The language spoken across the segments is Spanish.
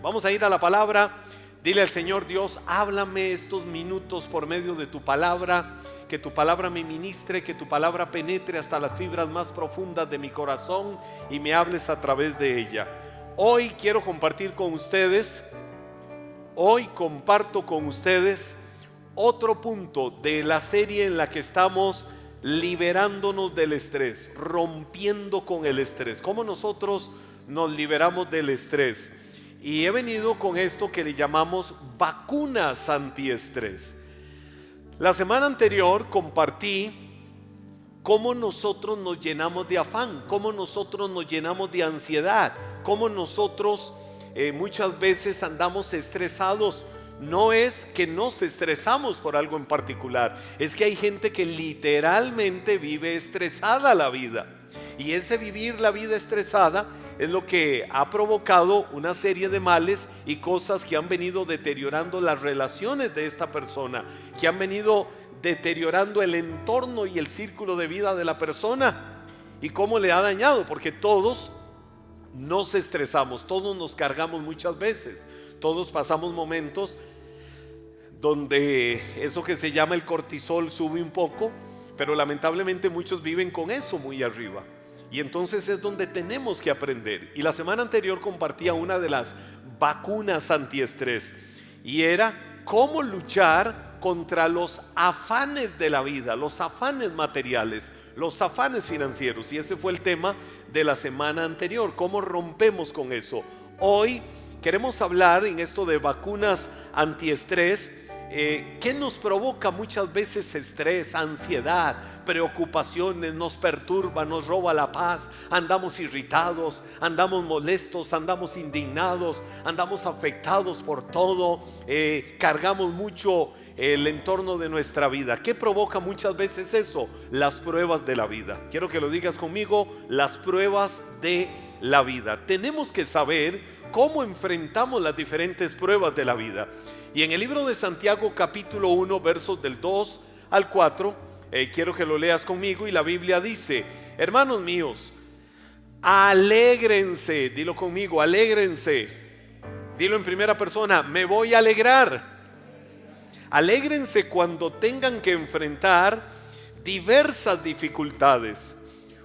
Vamos a ir a la palabra. Dile al Señor: Dios, háblame estos minutos por medio de tu palabra. Que tu palabra me ministre, que tu palabra penetre hasta las fibras más profundas de mi corazón y me hables a través de ella. Hoy quiero compartir con ustedes, comparto con ustedes otro punto de la serie en la que estamos liberándonos del estrés, rompiendo con el estrés. ¿Cómo nosotros nos liberamos del estrés? Y he venido con esto que le llamamos vacunas antiestrés. La semana anterior compartí cómo nosotros nos llenamos de afán, cómo nosotros nos llenamos de ansiedad, cómo nosotros muchas veces andamos estresados. No es que nos estresamos por algo en particular, es que hay gente que literalmente vive estresada la vida. Y ese vivir la vida estresada es lo que ha provocado una serie de males y cosas que han venido deteriorando las relaciones de esta persona, que han venido deteriorando el entorno y el círculo de vida de la persona. ¿Y cómo le ha dañado? Porque todos nos estresamos, todos nos cargamos muchas veces, todos pasamos momentos donde eso que se llama el cortisol sube un poco, pero lamentablemente muchos viven con eso muy arriba. Y entonces es donde tenemos que aprender. Y la semana anterior compartía una de las vacunas antiestrés, y era cómo luchar contra los afanes de la vida, los afanes materiales, los afanes financieros. Y ese fue el tema de la semana anterior, cómo rompemos con eso. Hoy queremos hablar en esto de vacunas antiestrés. ¿Qué nos provoca muchas veces estrés, ansiedad, preocupaciones? Nos perturba, nos roba la paz, andamos irritados, andamos molestos, andamos indignados, andamos afectados por todo, cargamos mucho el entorno de nuestra vida. ¿Qué provoca muchas veces eso? Las pruebas de la vida. Quiero que lo digas conmigo: las pruebas de la vida. Tenemos que saber cómo enfrentamos las diferentes pruebas de la vida. Y en el libro de Santiago capítulo 1 versos del 2 al 4, quiero que lo leas conmigo, y la Biblia dice: hermanos míos, alégrense. Dilo conmigo: alégrense. Dilo en primera persona: me voy a alegrar. Alégrense cuando tengan que enfrentar diversas dificultades.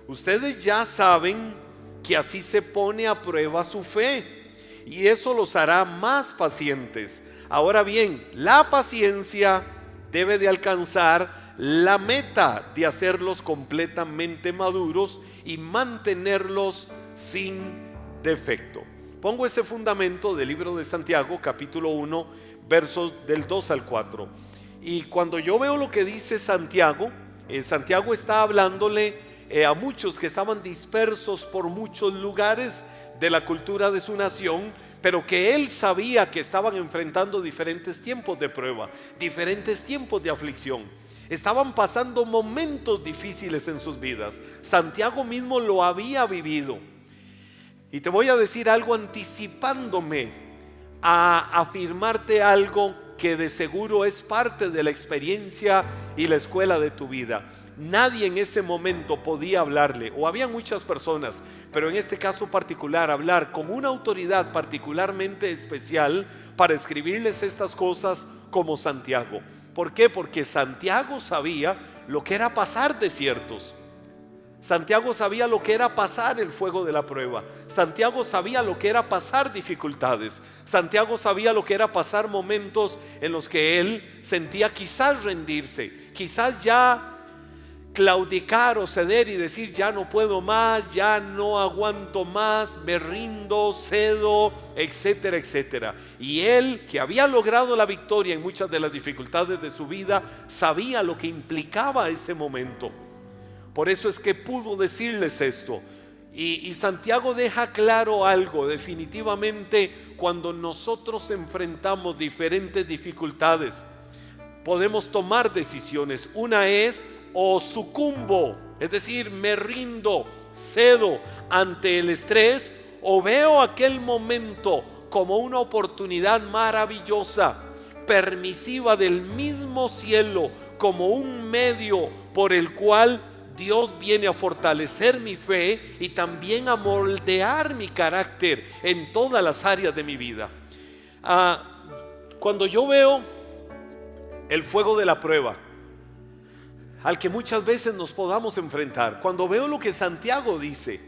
Ustedes ya saben que así se pone a prueba su fe, y eso los hará más pacientes. Ahora bien, la paciencia debe de alcanzar la meta de hacerlos completamente maduros y mantenerlos sin defecto. Pongo ese fundamento del libro de Santiago capítulo 1 versos del 2 al 4. Y cuando yo veo lo que dice Santiago, Santiago está hablándole a muchos que estaban dispersos por muchos lugares de la cultura de su nación, pero que él sabía que estaban enfrentando diferentes tiempos de prueba, diferentes tiempos de aflicción. Estaban pasando momentos difíciles en sus vidas. Santiago mismo lo había vivido. Y te voy a decir algo anticipándome a afirmarte algo que de seguro es parte de la experiencia y la escuela de tu vida. Nadie en ese momento podía hablarle, o había muchas personas, pero en este caso particular, hablar con una autoridad particularmente especial para escribirles estas cosas como Santiago. ¿Por qué? Porque Santiago sabía lo que era pasar desiertos. Santiago sabía lo que era pasar el fuego de la prueba. Santiago sabía lo que era pasar dificultades. Santiago sabía lo que era pasar momentos en los que él sentía quizás rendirse, quizás ya claudicar o ceder y decir: ya no puedo más, ya no aguanto más, me rindo, cedo, etcétera, etcétera. Y él, que había logrado la victoria en muchas de las dificultades de su vida, sabía lo que implicaba ese momento. Por eso es que pudo decirles esto. Y Santiago deja claro algo: definitivamente cuando nosotros enfrentamos diferentes dificultades, podemos tomar decisiones. Una es: o sucumbo, es decir, me rindo, cedo ante el estrés, o veo aquel momento como una oportunidad maravillosa, permisiva del mismo cielo, como un medio por el cual Dios viene a fortalecer mi fe y también a moldear mi carácter en todas las áreas de mi vida. Cuando yo veo el fuego de la prueba al que muchas veces nos podamos enfrentar, cuando veo lo que Santiago dice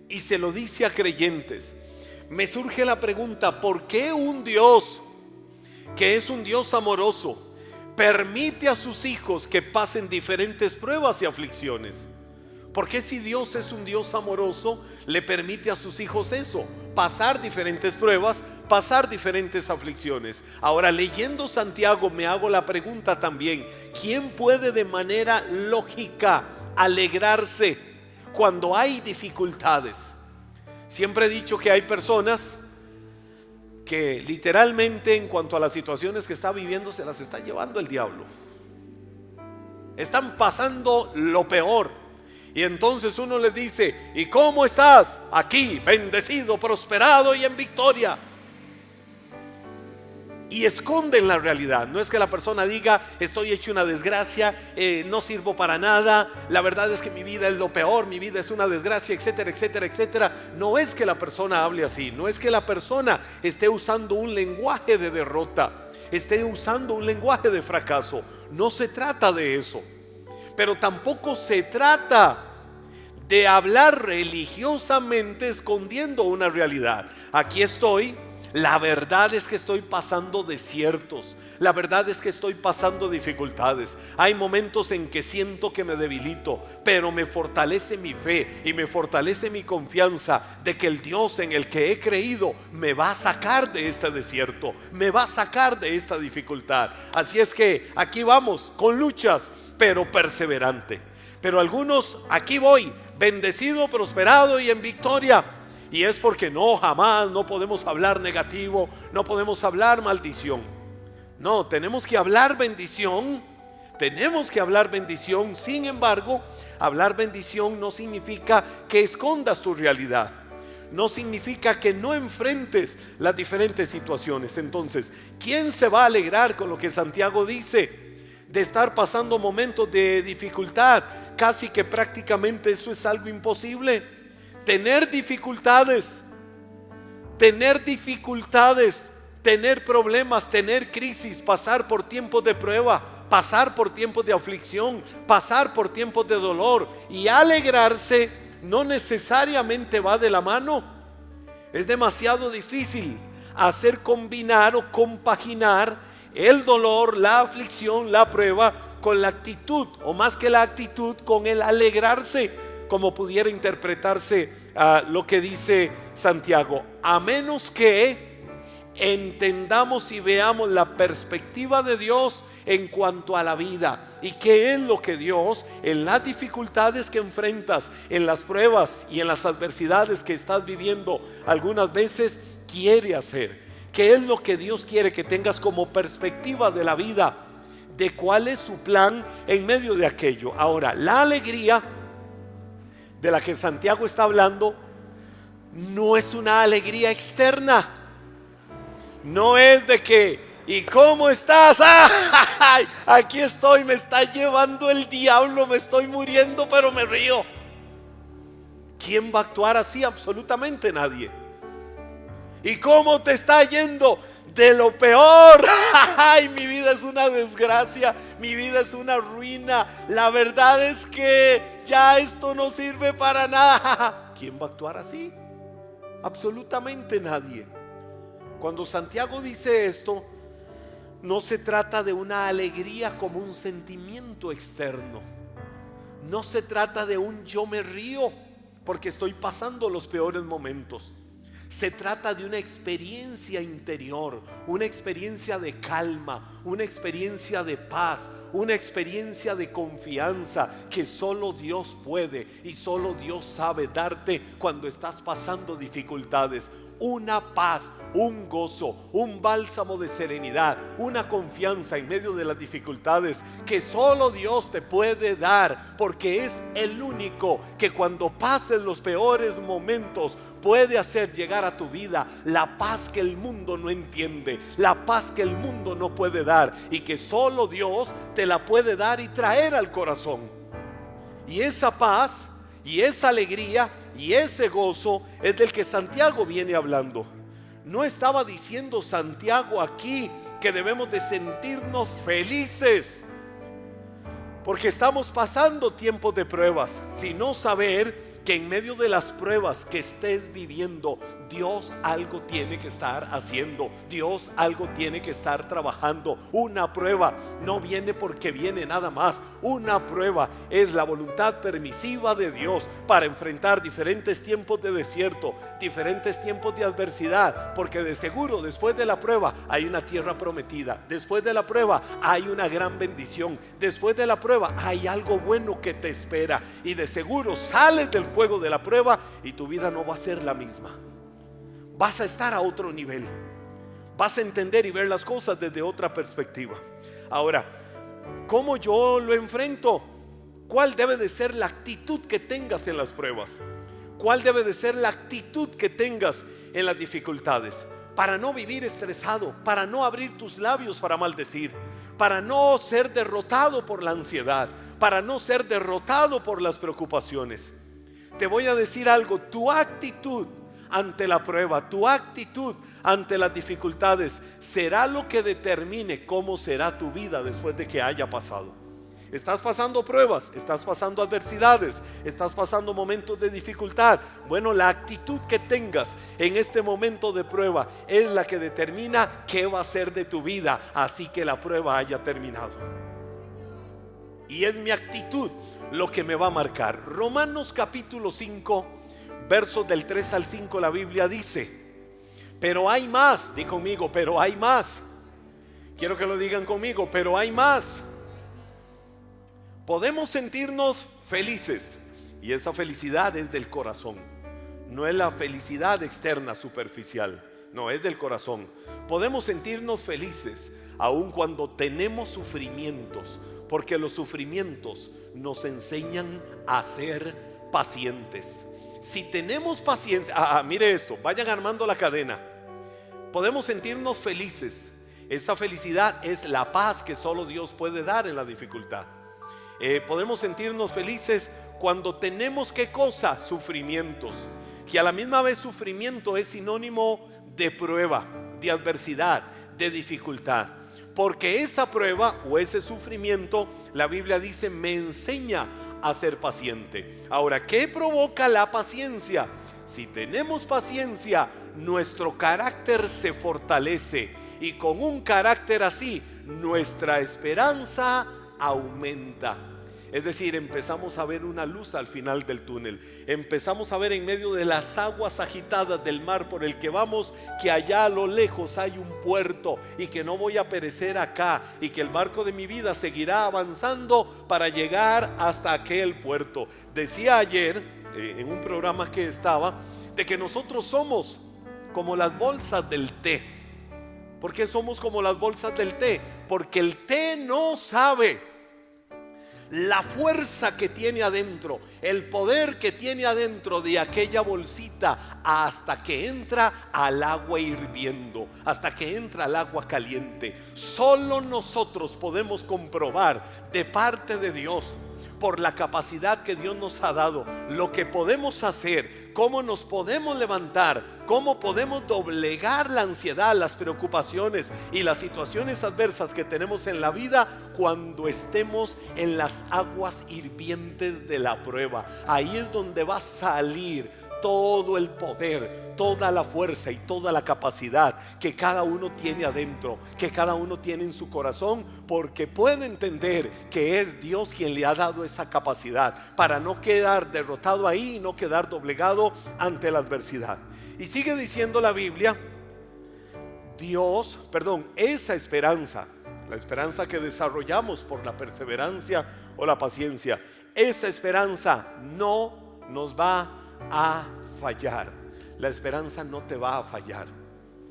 y se lo dice a creyentes, me surge la pregunta: ¿por qué un Dios que es un Dios amoroso permite a sus hijos que pasen diferentes pruebas y aflicciones? ¿Por qué, si Dios es un Dios amoroso, le permite a sus hijos eso? Pasar diferentes pruebas, pasar diferentes aflicciones. Ahora, leyendo Santiago, me hago la pregunta también: ¿quién puede de manera lógica alegrarse cuando hay dificultades? Siempre he dicho que hay personas que literalmente, en cuanto a las situaciones que está viviendo, se las está llevando el diablo. Están pasando lo peor. Y entonces uno les dice: ¿y cómo estás? Aquí, bendecido, prosperado y en victoria. Y esconden la realidad. No es que la persona diga: estoy hecho una desgracia, no sirvo para nada, la verdad es que mi vida es lo peor, mi vida es una desgracia, etcétera, etcétera, etcétera. No es que la persona hable así, no es que la persona esté usando un lenguaje de derrota, esté usando un lenguaje de fracaso. No se trata de eso. Pero tampoco se trata de hablar religiosamente escondiendo una realidad. Aquí estoy, la verdad es que estoy pasando desiertos, la verdad es que estoy pasando dificultades. Hay momentos en que siento que me debilito, pero me fortalece mi fe y me fortalece mi confianza de que el Dios en el que he creído me va a sacar de este desierto, me va a sacar de esta dificultad. Así es que aquí vamos, con luchas, pero perseverante. Pero algunos, aquí voy, bendecido, prosperado y en victoria. Y es porque jamás no podemos hablar negativo, no podemos hablar maldición. No, tenemos que hablar bendición, tenemos que hablar bendición. Sin embargo, hablar bendición no significa que escondas tu realidad, no significa que no enfrentes las diferentes situaciones. Entonces, ¿quién se va a alegrar con lo que Santiago dice? De estar pasando momentos de dificultad, casi que prácticamente eso es algo imposible. Tener dificultades, tener problemas, tener crisis, pasar por tiempos de prueba, pasar por tiempos de aflicción, pasar por tiempos de dolor y alegrarse no necesariamente va de la mano. Es demasiado difícil hacer combinar o compaginar el dolor, la aflicción, la prueba con la actitud, o más que la actitud, con el alegrarse, como pudiera interpretarse lo que dice Santiago, a menos que entendamos y veamos la perspectiva de Dios en cuanto a la vida y qué es lo que Dios, en las dificultades que enfrentas, en las pruebas y en las adversidades que estás viviendo algunas veces, quiere hacer. ¿Qué es lo que Dios quiere que tengas como perspectiva de la vida? De cuál es su plan en medio de aquello. Ahora, la alegría de la que Santiago está hablando no es una alegría externa. No es de que: ¿y cómo estás? ¡Ay! Aquí estoy, me está llevando el diablo, me estoy muriendo, pero me río. ¿Quién va a actuar así? Absolutamente nadie. ¿Y cómo te está yendo? De lo peor. Ay, mi vida es una desgracia, mi vida es una ruina, la verdad es que ya esto no sirve para nada. ¿Quién va a actuar así? Absolutamente nadie. Cuando Santiago dice esto, no se trata de una alegría como un sentimiento externo. No se trata de un yo me río porque estoy pasando los peores momentos. Se trata de una experiencia interior, una experiencia de calma, una experiencia de paz, una experiencia de confianza que solo Dios puede y solo Dios sabe darte cuando estás pasando dificultades. Una paz, un gozo, un bálsamo de serenidad, una confianza en medio de las dificultades que solo Dios te puede dar, porque es el único que cuando pases los peores momentos puede hacer llegar a tu vida la paz que el mundo no entiende, la paz que el mundo no puede dar y que solo Dios te la puede dar y traer al corazón. Y esa paz y esa alegría y ese gozo es del que Santiago viene hablando. No estaba diciendo Santiago aquí que debemos de sentirnos felices porque estamos pasando tiempos de pruebas, sino saber que en medio de las pruebas que estés viviendo, Dios algo tiene que estar haciendo, Dios algo tiene que estar trabajando. Una prueba no viene porque viene nada más. Una prueba es la voluntad permisiva de Dios para enfrentar diferentes tiempos de desierto, diferentes tiempos de adversidad, porque de seguro después de la prueba hay una tierra prometida, después de la prueba hay una gran bendición, después de la prueba hay algo bueno que te espera, y de seguro sales del fuego de la prueba y tu vida no va a ser la misma. Vas a estar a otro nivel, vas a entender y ver las cosas desde otra perspectiva. Ahora, ¿cómo yo lo enfrento? ¿Cuál debe de ser la actitud que tengas en las pruebas? ¿Cuál debe de ser la actitud que tengas en las dificultades? Para no vivir estresado, para no abrir tus labios para maldecir, para no ser derrotado por la ansiedad, para no ser derrotado por las preocupaciones. Te voy a decir algo: tu actitud ante la prueba, tu actitud ante las dificultades será lo que determine cómo será tu vida después de que haya pasado. Estás pasando pruebas, estás pasando adversidades, estás pasando momentos de dificultad. Bueno, la actitud que tengas en este momento de prueba es la que determina qué va a ser de tu vida, así que la prueba haya terminado. Y es mi actitud lo que me va a marcar. Romanos capítulo 5, versos del 3 al 5, la Biblia dice: pero hay más. Di conmigo, pero hay más. Quiero que lo digan conmigo, pero hay más. Podemos sentirnos felices, y esa felicidad es del corazón, no es la felicidad externa superficial, no, es del corazón. Podemos sentirnos felices aun cuando tenemos sufrimientos, porque los sufrimientos nos enseñan a ser pacientes. Si tenemos paciencia, mire esto, vayan armando la cadena. Podemos sentirnos felices. Esa felicidad es la paz que solo Dios puede dar en la dificultad. Podemos sentirnos felices cuando tenemos, ¿qué cosa? Sufrimientos, que a la misma vez sufrimiento es sinónimo de prueba, de adversidad, de dificultad, porque esa prueba o ese sufrimiento, la Biblia dice, me enseña a ser paciente. Ahora, ¿qué provoca la paciencia? Si tenemos paciencia, nuestro carácter se fortalece, y con un carácter así, nuestra esperanza aumenta. Es decir, empezamos a ver una luz al final del túnel. Empezamos a ver en medio de las aguas agitadas del mar por el que vamos, que allá a lo lejos hay un puerto, y que no voy a perecer acá, y que el barco de mi vida seguirá avanzando para llegar hasta aquel puerto. Decía ayer en un programa que estaba, de que nosotros somos como las bolsas del té. ¿Por qué somos como las bolsas del té? Porque el té no sabe la fuerza que tiene adentro, el poder que tiene adentro de aquella bolsita, hasta que entra al agua hirviendo, hasta que entra al agua caliente. Solo nosotros podemos comprobar de parte de Dios, por la capacidad que Dios nos ha dado, lo que podemos hacer, cómo nos podemos levantar, cómo podemos doblegar la ansiedad, las preocupaciones y las situaciones adversas que tenemos en la vida cuando estemos en las aguas hirvientes de la prueba. Ahí es donde va a salir todo el poder, toda la fuerza y toda la capacidad que cada uno tiene adentro, que cada uno tiene en su corazón, porque puede entender que es Dios quien le ha dado esa capacidad para no quedar derrotado ahí y no quedar doblegado ante la adversidad. Y sigue diciendo la Biblia, esa esperanza, la esperanza que desarrollamos por la perseverancia o la paciencia, esa esperanza no nos va a fallar. La esperanza no te va a fallar.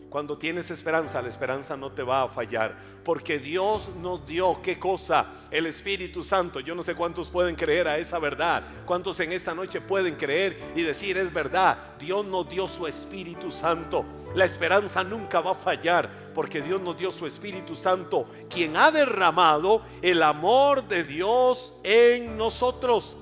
Cuando tienes esperanza, la esperanza no te va a fallar, porque Dios nos dio, ¿qué cosa? El Espíritu Santo. Yo no sé cuántos pueden creer a esa verdad, cuántos en esta noche pueden creer y decir, es verdad, Dios nos dio su Espíritu Santo. La esperanza nunca va a fallar, porque Dios nos dio su Espíritu Santo, quien ha derramado el amor de Dios en nosotros.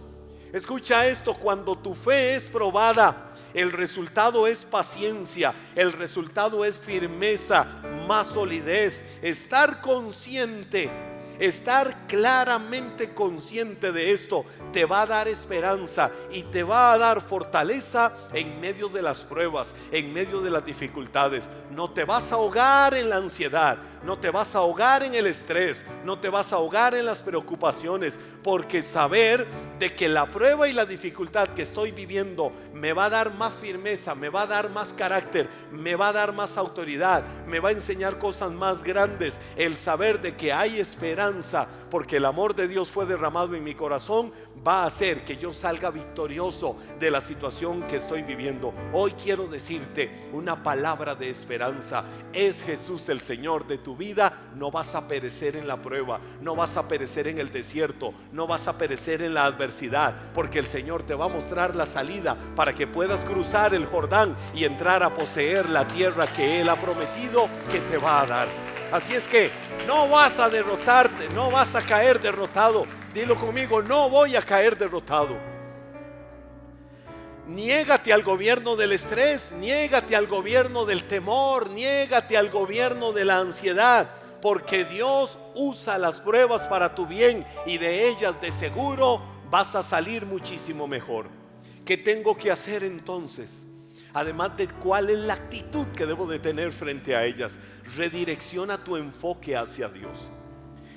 Escucha esto: cuando tu fe es probada, el resultado es paciencia, el resultado es firmeza, más solidez. Estar consciente, estar claramente consciente de esto te va a dar esperanza y te va a dar fortaleza en medio de las pruebas, en medio de las dificultades. No te vas a ahogar en la ansiedad, no te vas a ahogar en el estrés, no te vas a ahogar en las preocupaciones, porque saber de que la prueba y la dificultad que estoy viviendo me va a dar más firmeza, me va a dar más carácter, me va a dar más autoridad, me va a enseñar cosas más grandes. El saber de que hay esperanza porque el amor de Dios fue derramado en mi corazón, va a hacer que yo salga victorioso de la situación que estoy viviendo. Hoy quiero decirte una palabra de esperanza: es Jesús el Señor de tu vida. No vas a perecer en la prueba, no vas a perecer en el desierto, no vas a perecer en la adversidad, porque el Señor te va a mostrar la salida para que puedas cruzar el Jordán y entrar a poseer la tierra que Él ha prometido que te va a dar. Así es que no vas a derrotarte, no vas a caer derrotado. Dilo conmigo: no voy a caer derrotado. Niégate al gobierno del estrés, niégate al gobierno del temor, niégate al gobierno de la ansiedad, porque Dios usa las pruebas para tu bien y de ellas de seguro vas a salir muchísimo mejor. ¿Qué tengo que hacer entonces? Además de cuál es la actitud que debo de tener frente a ellas, redirecciona tu enfoque hacia Dios.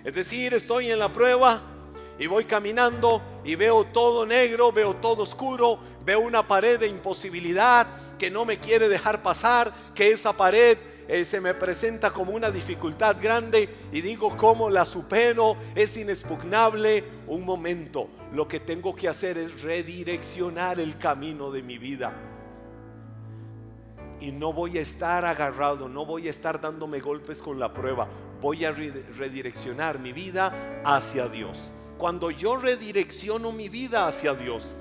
Es decir, estoy en la prueba y voy caminando y veo todo negro, veo todo oscuro, veo una pared de imposibilidad que no me quiere dejar pasar, que esa pared se me presenta como una dificultad grande y digo: ¿cómo la supero? Es inexpugnable. Un momento, lo que tengo que hacer es redireccionar el camino de mi vida. Y no voy a estar agarrado, no voy a estar dándome golpes con la prueba. Voy a redireccionar mi vida hacia Dios. Cuando yo redirecciono mi vida hacia Dios,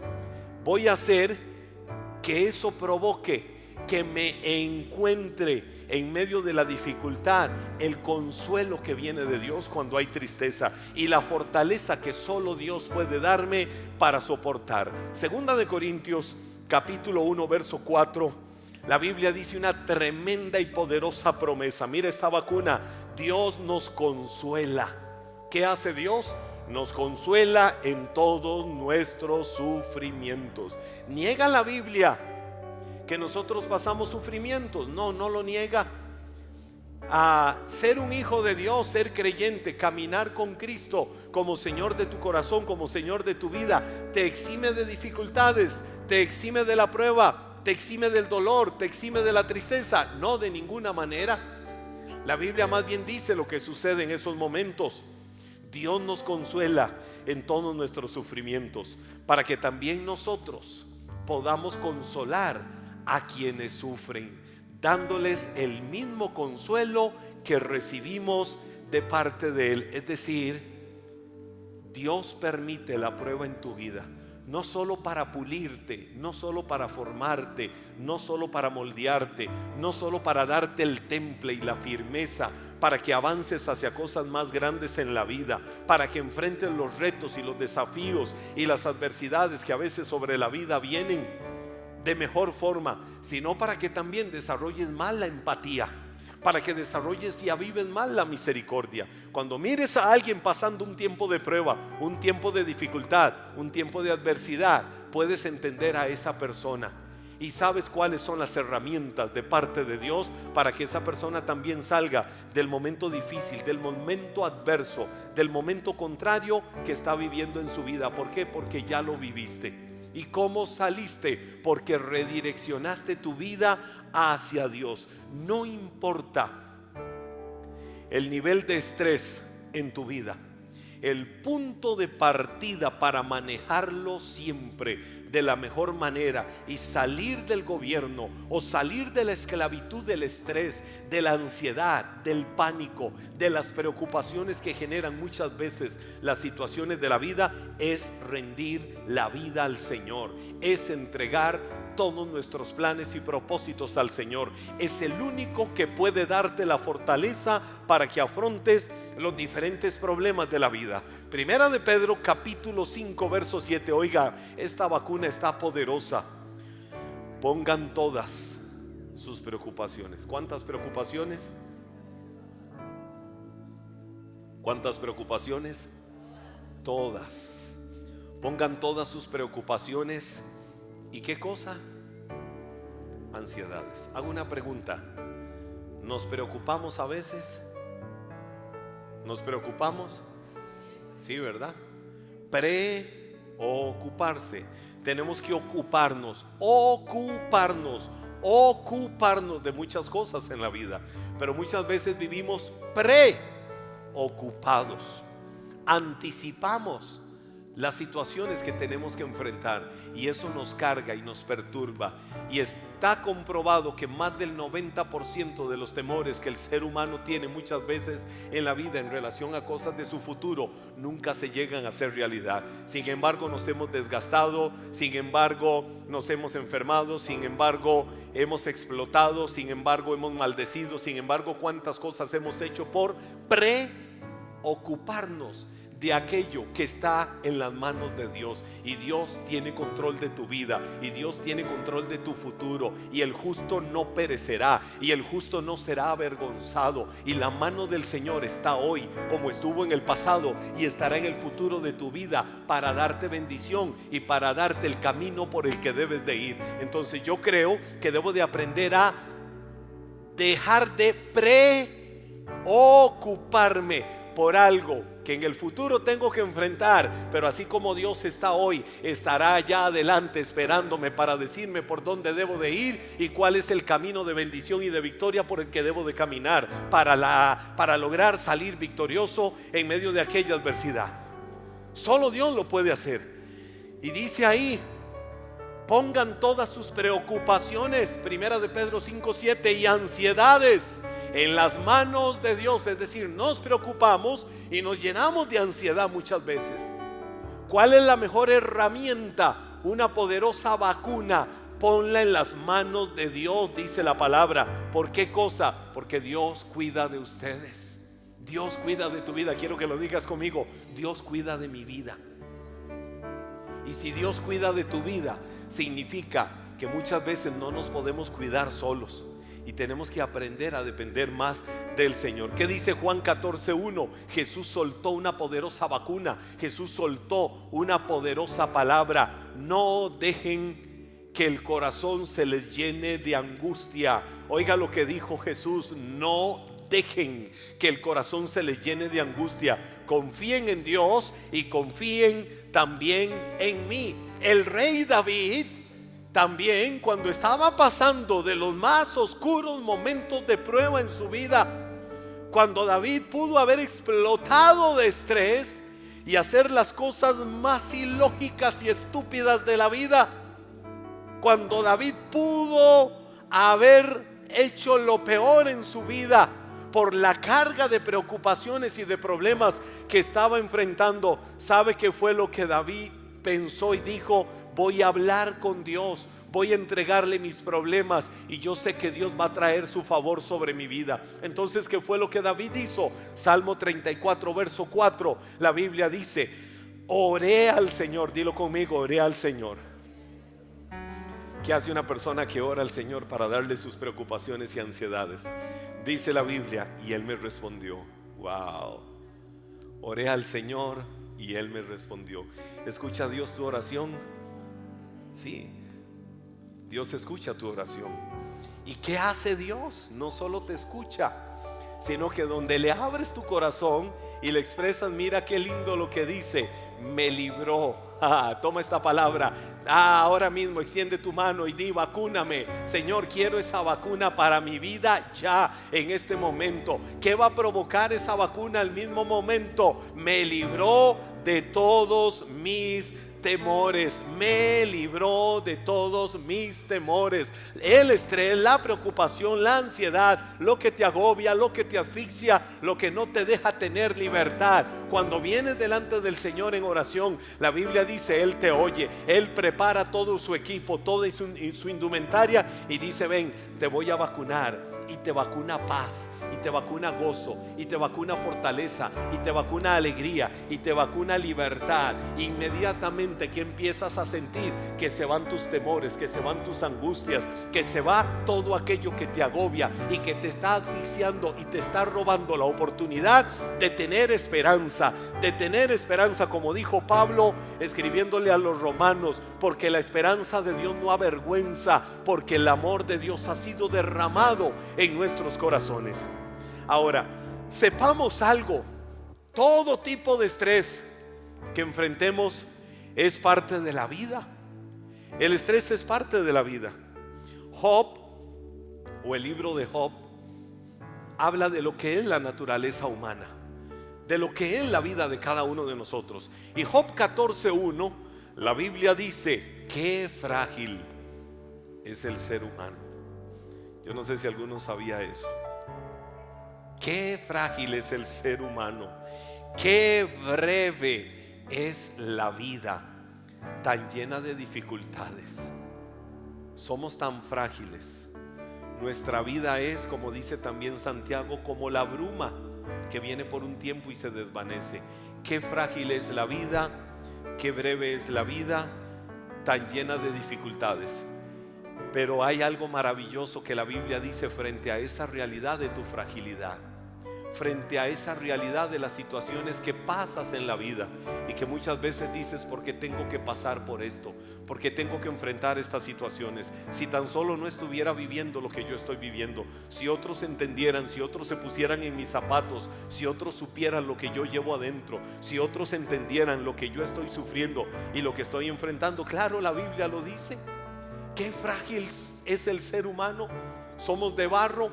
voy a hacer que eso provoque que me encuentre en medio de la dificultad el consuelo que viene de Dios cuando hay tristeza y la fortaleza que solo Dios puede darme para soportar. Segunda de Corintios capítulo 1 verso 4. La Biblia dice una tremenda y poderosa promesa. Mire esta vacuna: Dios nos consuela. ¿Qué hace Dios? Nos consuela en todos nuestros sufrimientos. ¿Niega la Biblia que nosotros pasamos sufrimientos? No, no lo niega. A ser un hijo de Dios, ser creyente, caminar con Cristo como Señor de tu corazón, como Señor de tu vida, te exime de dificultades, te exime de la prueba, te exime del dolor, te exime de la tristeza. No, de ninguna manera. La Biblia más bien dice lo que sucede en esos momentos. Dios nos consuela en todos nuestros sufrimientos para que también nosotros podamos consolar a quienes sufren, dándoles el mismo consuelo que recibimos de parte de Él. Es decir, Dios permite la prueba en tu vida, no solo para pulirte, no solo para formarte, no solo para moldearte, no solo para darte el temple y la firmeza para que avances hacia cosas más grandes en la vida, para que enfrentes los retos y los desafíos y las adversidades que a veces sobre la vida vienen de mejor forma, sino para que también desarrolles más la empatía, para que desarrolles y avives más la misericordia. Cuando mires a alguien pasando un tiempo de prueba, un tiempo de dificultad, un tiempo de adversidad, puedes entender a esa persona y sabes cuáles son las herramientas de parte de Dios para que esa persona también salga del momento difícil, del momento adverso, del momento contrario que está viviendo en su vida. ¿Por qué? Porque ya lo viviste. ¿Y cómo saliste? Porque redireccionaste tu vida hacia Dios. No importa el nivel de estrés en tu vida, el punto de partida para manejarlo siempre de la mejor manera y salir del gobierno o salir de la esclavitud del estrés, de la ansiedad, del pánico, de las preocupaciones que generan muchas veces las situaciones de la vida, es rendir la vida al Señor, es entregar todos nuestros planes y propósitos al Señor. Es el único que puede darte la fortaleza para que afrontes los diferentes problemas de la vida. Primera de Pedro capítulo 5 verso 7. Oiga, esta vacuna está poderosa. Pongan todas sus preocupaciones. ¿Cuántas preocupaciones? ¿Cuántas preocupaciones? Todas. Pongan todas sus preocupaciones. ¿Y qué cosa? Ansiedades. Hago una pregunta. ¿Nos preocupamos a veces? ¿Nos preocupamos? Sí, ¿verdad? Preocuparse. Tenemos que ocuparnos de muchas cosas en la vida. Pero muchas veces vivimos preocupados. Anticipamos las situaciones que tenemos que enfrentar y eso nos carga y nos perturba. Y está comprobado que más del 90% de los temores que el ser humano tiene muchas veces en la vida en relación a cosas de su futuro nunca se llegan a hacer realidad. Sin embargo, nos hemos desgastado, sin embargo nos hemos enfermado, sin embargo hemos explotado, sin embargo hemos maldecido, sin embargo cuántas cosas hemos hecho por preocuparnos de aquello que está en las manos de Dios. Y Dios tiene control de tu vida, y Dios tiene control de tu futuro, y el justo no perecerá, y el justo no será avergonzado. Y la mano del Señor está hoy como estuvo en el pasado y estará en el futuro de tu vida para darte bendición y para darte el camino por el que debes de ir. Entonces yo creo que debo de aprender a dejar de preocuparme por algo que en el futuro tengo que enfrentar, pero así como Dios está hoy, estará allá adelante esperándome para decirme por dónde debo de ir y cuál es el camino de bendición y de victoria por el que debo de caminar para lograr salir victorioso en medio de aquella adversidad. Solo Dios lo puede hacer. Y dice ahí: pongan todas sus preocupaciones, primera de Pedro 5:7, y ansiedades en las manos de Dios. Es decir, nos preocupamos y nos llenamos de ansiedad muchas veces. ¿Cuál es la mejor herramienta? Una poderosa vacuna. Ponla en las manos de Dios, dice la palabra. ¿Por qué cosa? Porque Dios cuida de ustedes. Dios cuida de tu vida. Quiero que lo digas conmigo: Dios cuida de mi vida. Y si Dios cuida de tu vida, significa que muchas veces no nos podemos cuidar solos y tenemos que aprender a depender más del Señor. ¿Qué dice Juan 14:1? Jesús soltó una poderosa vacuna. Jesús soltó una poderosa palabra: no dejen que el corazón se les llene de angustia. Oiga lo que dijo Jesús: no dejen que el corazón se les llene de angustia. Confíen en Dios y confíen también en mí. El rey David también, cuando estaba pasando de los más oscuros momentos de prueba en su vida, cuando David pudo haber explotado de estrés y hacer las cosas más ilógicas y estúpidas de la vida, cuando David pudo haber hecho lo peor en su vida por la carga de preocupaciones y de problemas que estaba enfrentando, ¿sabe qué fue lo que David pensó y dijo? Voy a hablar con Dios, voy a entregarle mis problemas y yo sé que Dios va a traer su favor sobre mi vida. Entonces, ¿qué fue lo que David hizo? Salmo 34 verso 4, la Biblia dice: oré al Señor. Dilo conmigo: oré al Señor. ¿Qué hace una persona que ora al Señor para darle sus preocupaciones y ansiedades? Dice la Biblia: y Él me respondió. Wow. Oré al Señor y Él me respondió. ¿Escucha Dios tu oración? Sí, Dios escucha tu oración. ¿Y qué hace Dios? No solo te escucha, sino que donde le abres tu corazón y le expresas, mira qué lindo lo que dice: me libró. Toma esta palabra. Ahora mismo extiende tu mano y di: vacúname, Señor, quiero esa vacuna para mi vida ya, en este momento. ¿Qué va a provocar esa vacuna al mismo momento? Me libró de todos mis temores. Me libró de todos mis temores. El estrés, la preocupación, la ansiedad, lo que te agobia, lo que te asfixia, lo que no te deja tener libertad. Cuando vienes delante del Señor en oración, la Biblia dice, Él te oye, Él prepara todo su equipo, toda su indumentaria y dice, ven, te voy a vacunar, y te vacuna paz, y te vacuna gozo, y te vacuna fortaleza, y te vacuna alegría, y te vacuna libertad. Inmediatamente que empiezas a sentir que se van tus temores, que se van tus angustias, que se va todo aquello que te agobia y que te está asfixiando y te está robando la oportunidad de tener esperanza, como dijo Pablo escribiéndole a los romanos, porque la esperanza de Dios no avergüenza, porque el amor de Dios ha sido derramado en nuestros corazones. Ahora, sepamos algo: todo tipo de estrés que enfrentemos es parte de la vida. El estrés es parte de la vida. Job, o el libro de Job, habla de lo que es la naturaleza humana, de lo que es la vida de cada uno de nosotros. Y Job 14:1, la Biblia dice: qué frágil es el ser humano. Yo no sé si alguno sabía eso. Qué frágil es el ser humano, qué breve es la vida, tan llena de dificultades. Somos tan frágiles. Nuestra vida es, como dice también Santiago, como la bruma que viene por un tiempo y se desvanece. Qué frágil es la vida, qué breve es la vida, tan llena de dificultades. Pero hay algo maravilloso que la Biblia dice frente a esa realidad de tu fragilidad, frente a esa realidad de las situaciones que pasas en la vida y que muchas veces dices: ¿por qué tengo que pasar por esto? ¿Por qué tengo que enfrentar estas situaciones? Si tan solo no estuviera viviendo lo que yo estoy viviendo, si otros entendieran, si otros se pusieran en mis zapatos, si otros supieran lo que yo llevo adentro, si otros entendieran lo que yo estoy sufriendo y lo que estoy enfrentando. Claro, la Biblia lo dice. Qué frágil es el ser humano. Somos de barro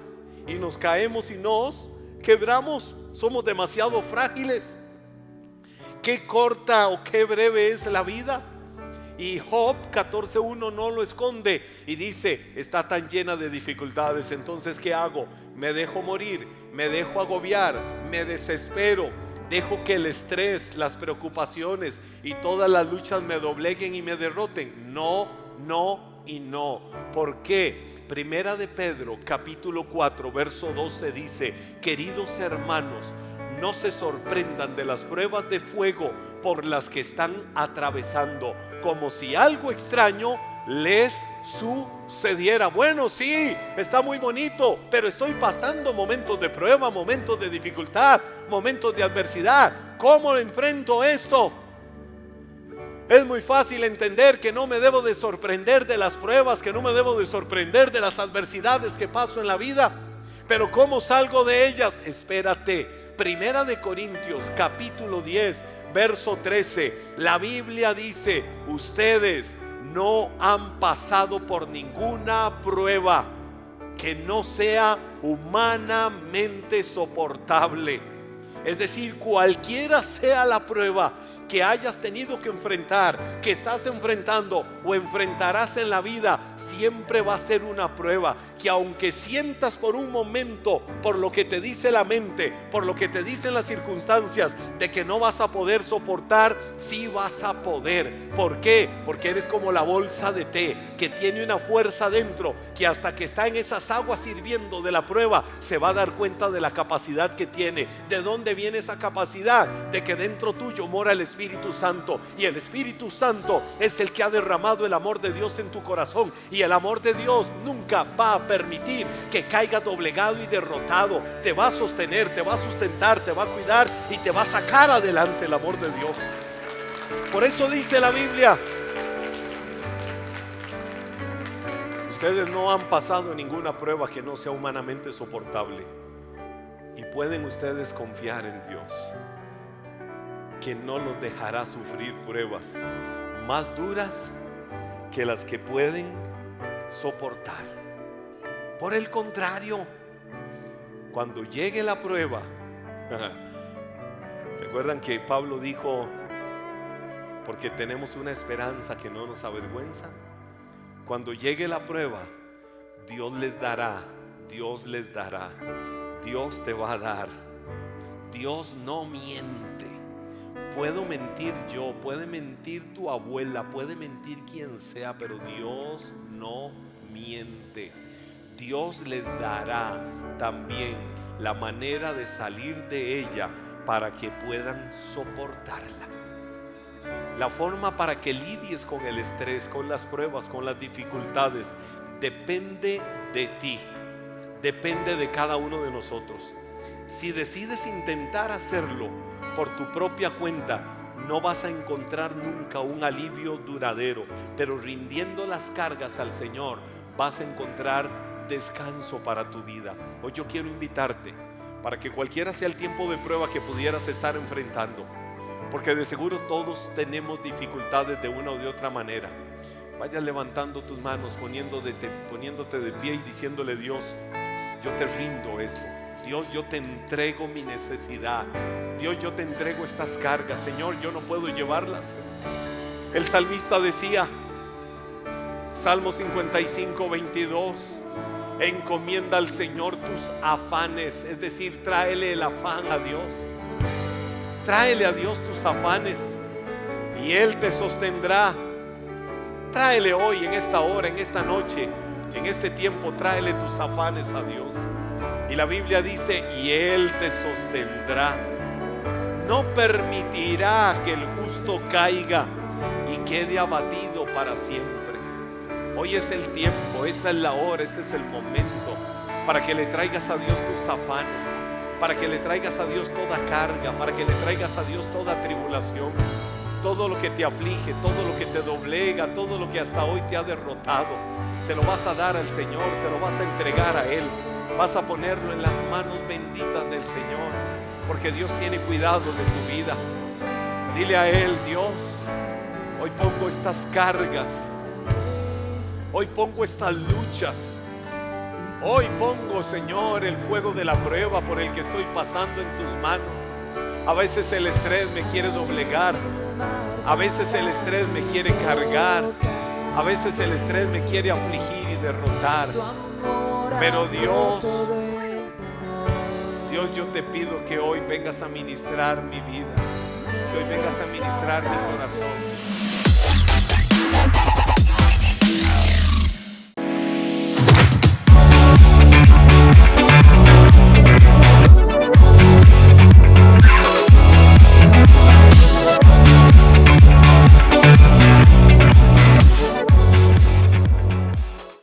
y nos caemos y nos quebramos. Somos demasiado frágiles. Qué corta o qué breve es la vida. Y Job 14:1 no lo esconde y dice: está tan llena de dificultades. Entonces, ¿qué hago? Me dejo morir, me dejo agobiar, me desespero, dejo que el estrés, las preocupaciones y todas las luchas me dobleguen y me derroten. No, no y no. ¿Por qué? Primera de Pedro capítulo 4 verso 12 dice: queridos hermanos, no se sorprendan de las pruebas de fuego por las que están atravesando, como si algo extraño les sucediera. Bueno, sí, está muy bonito, pero estoy pasando momentos de prueba, momentos de dificultad, momentos de adversidad. ¿Cómo enfrento esto? Es muy fácil entender que no me debo de sorprender de las pruebas, que no me debo de sorprender de las adversidades que paso en la vida. Pero ¿cómo salgo de ellas? Espérate. Primera de Corintios capítulo 10 verso 13. La Biblia dice: ustedes no han pasado por ninguna prueba que no sea humanamente soportable. Es decir, cualquiera sea la prueba que hayas tenido que enfrentar, que estás enfrentando o enfrentarás en la vida, siempre va a ser una prueba que, aunque sientas por un momento, por lo que te dice la mente, por lo que te dicen las circunstancias, de que no vas a poder soportar, sí vas a poder. ¿Por qué? Porque eres como la bolsa de té, que tiene una fuerza dentro, que hasta que está en esas aguas hirviendo de la prueba, se va a dar cuenta de la capacidad que tiene. ¿De dónde viene esa capacidad? De que dentro tuyo mora el Espíritu Santo, y el Espíritu Santo es el que ha derramado el amor de Dios en tu corazón, y el amor de Dios nunca va a permitir que caiga doblegado y derrotado. Te va a sostener, te va a sustentar, te va a cuidar y te va a sacar adelante el amor de Dios. Por eso dice la Biblia: ustedes no han pasado ninguna prueba que no sea humanamente soportable, y pueden ustedes confiar en Dios, que no los dejará sufrir pruebas más duras que las que pueden soportar. Por el contrario, cuando llegue la prueba, ¿se acuerdan que Pablo dijo: porque tenemos una esperanza que no nos avergüenza? Cuando llegue la prueba, Dios les dará, Dios les dará, Dios te va a dar. Dios no miente. Puedo mentir yo, puede mentir tu abuela, puede mentir quien sea, pero Dios no miente. Dios les dará también la manera de salir de ella para que puedan soportarla. La forma para que lidies con el estrés, con las pruebas, con las dificultades, depende de ti, depende de cada uno de nosotros. Si decides intentar hacerlo por tu propia cuenta, no vas a encontrar nunca un alivio duradero, pero rindiendo las cargas al Señor, vas a encontrar descanso para tu vida. Hoy yo quiero invitarte para que cualquiera sea el tiempo de prueba que pudieras estar enfrentando, porque de seguro todos tenemos dificultades de una o de otra manera. Vayas levantando tus manos, poniéndote de pie y diciéndole: Dios, yo te rindo eso. Dios, yo te entrego mi necesidad. Dios, yo te entrego estas cargas. Señor, yo no puedo llevarlas. El salmista decía, Salmo 55, 22, encomienda al Señor tus afanes, es decir, tráele el afán a Dios. Tráele a Dios tus afanes y Él te sostendrá. Tráele hoy, en esta hora, en esta noche, en este tiempo, tráele tus afanes a Dios. Y la Biblia dice, y Él te sostendrá. No permitirá que el justo caiga y quede abatido para siempre. Hoy es el tiempo, esta es la hora, este es el momento para que le traigas a Dios tus afanes, para que le traigas a Dios toda carga, para que le traigas a Dios toda tribulación, todo lo que te aflige, todo lo que te doblega, todo lo que hasta hoy te ha derrotado. Se lo vas a dar al Señor, se lo vas a entregar a Él. Vas a ponerlo en las manos benditas del Señor, porque Dios tiene cuidado de tu vida. Dile a Él: Dios, hoy pongo estas cargas, hoy pongo estas luchas, hoy pongo, Señor, el fuego de la prueba por el que estoy pasando en tus manos. A veces el estrés me quiere doblegar, a veces el estrés me quiere cargar, a veces el estrés me quiere afligir y derrotar. Pero Dios, yo te pido que hoy vengas a ministrar mi vida, que hoy vengas a ministrar mi corazón.